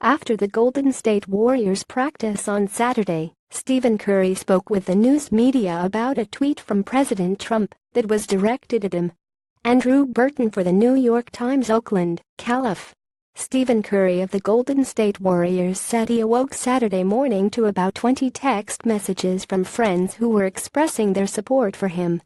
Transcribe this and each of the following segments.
After the Golden State Warriors practice on Saturday, Stephen Curry spoke with the news media about a tweet from President Trump that was directed at him. Andrew Burton for the New York Times, Oakland, Calif. Stephen Curry of the Golden State Warriors said he awoke Saturday morning to about 20 text messages from friends who were expressing their support for him.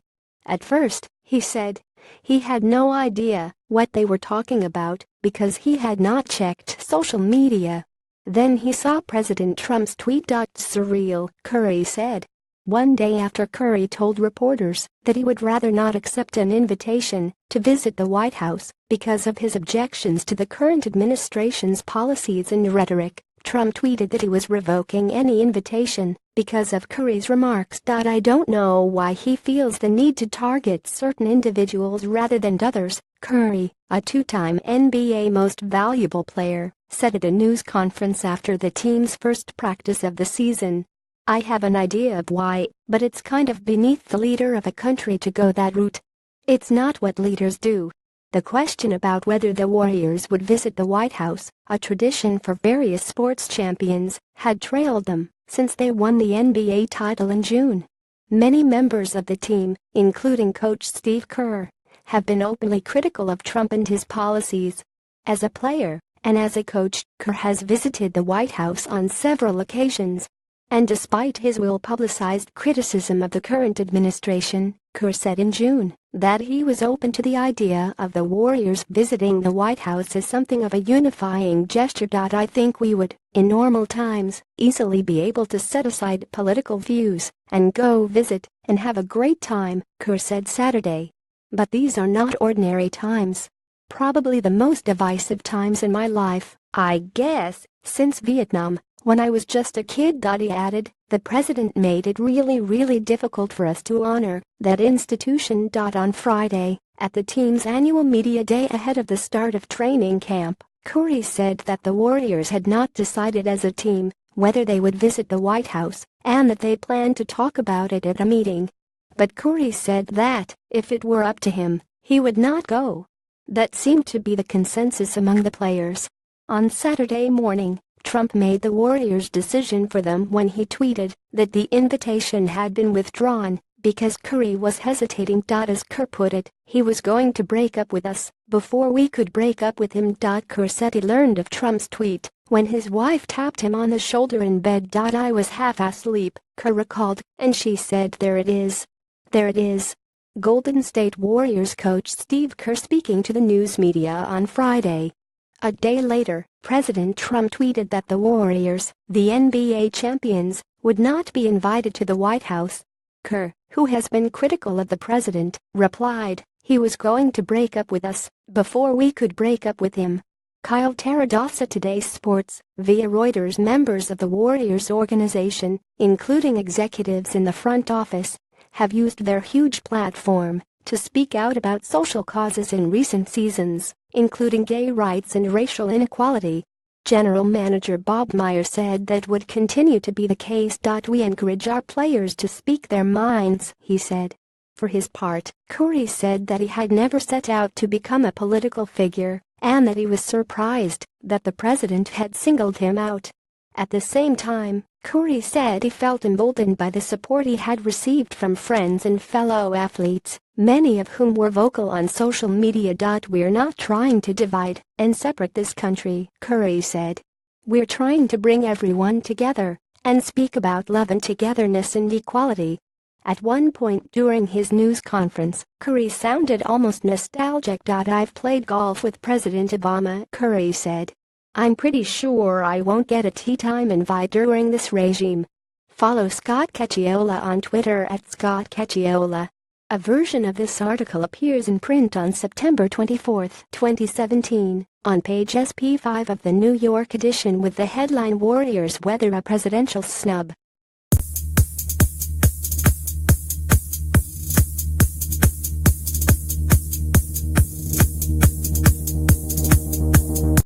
At first, he said, he had no idea what they were talking about because he had not checked social media. Then he saw President Trump's tweet. Surreal, Curry said. One day after Curry told reporters that he would rather not accept an invitation to visit the White House because of his objections to the current administration's policies and rhetoric, Trump tweeted that he was revoking any invitation because of Curry's remarks. I don't know why he feels the need to target certain individuals rather than others, Curry, a two-time NBA Most Valuable Player, said at a news conference after the team's first practice of the season. I have an idea of why, but it's kind of beneath the leader of a country to go that route. It's not what leaders do. The question about whether the Warriors would visit the White House, a tradition for various sports champions, had trailed them since they won the NBA title in June. Many members of the team, including coach Steve Kerr, have been openly critical of Trump and his policies. As a player and as a coach, Kerr has visited the White House on several occasions. And despite his well-publicized criticism of the current administration, Kerr said in June that he was open to the idea of the Warriors visiting the White House as something of a unifying gesture. I think we would, in normal times, easily be able to set aside political views and go visit and have a great time, Kerr said Saturday. But these are not ordinary times. Probably the most divisive times in my life, I guess, since Vietnam. When I was just a kid. He added, the president made it really difficult for us to honor that institution. On Friday, at the team's annual media day ahead of the start of training camp, Curry said that the Warriors had not decided as a team whether they would visit the White House and that they planned to talk about it at a meeting. But Curry said that, if it were up to him, he would not go. That seemed to be the consensus among the players. On Saturday morning, Trump made the Warriors' decision for them when he tweeted that the invitation had been withdrawn because Curry was hesitating. As Kerr put it, he was going to break up with us before we could break up with him. Kerr said he learned of Trump's tweet when his wife tapped him on the shoulder in bed. I was half asleep, Kerr recalled, and she said, there it is. There it is. Golden State Warriors coach Steve Kerr speaking to the news media on Friday. A day later, President Trump tweeted that the Warriors, the NBA champions, would not be invited to the White House. Kerr, who has been critical of the president, replied, he was going to break up with us before we could break up with him. Kyle Taradosa Today Sports, via Reuters. Members of the Warriors organization, including executives in the front office, have used their huge platform to speak out about social causes in recent seasons, including gay rights and racial inequality. General Manager Bob Myers said that would continue to be the case. We encourage our players to speak their minds, he said. For his part, Curry said that he had never set out to become a political figure and that he was surprised that the president had singled him out. At the same time, Curry said he felt emboldened by the support he had received from friends and fellow athletes, many of whom were vocal on social media. We're not trying to divide and separate this country, Curry said. We're trying to bring everyone together and speak about love and togetherness and equality. At one point during his news conference, Curry sounded almost nostalgic. I've played golf with President Obama, Curry said. I'm pretty sure I won't get a tea time invite during this regime. Follow Scott Cacciola on Twitter at Scott Cacciola. A version of this article appears in print on September 24, 2017, on page SP5 of the New York edition with the headline Warriors Weather a Presidential Snub.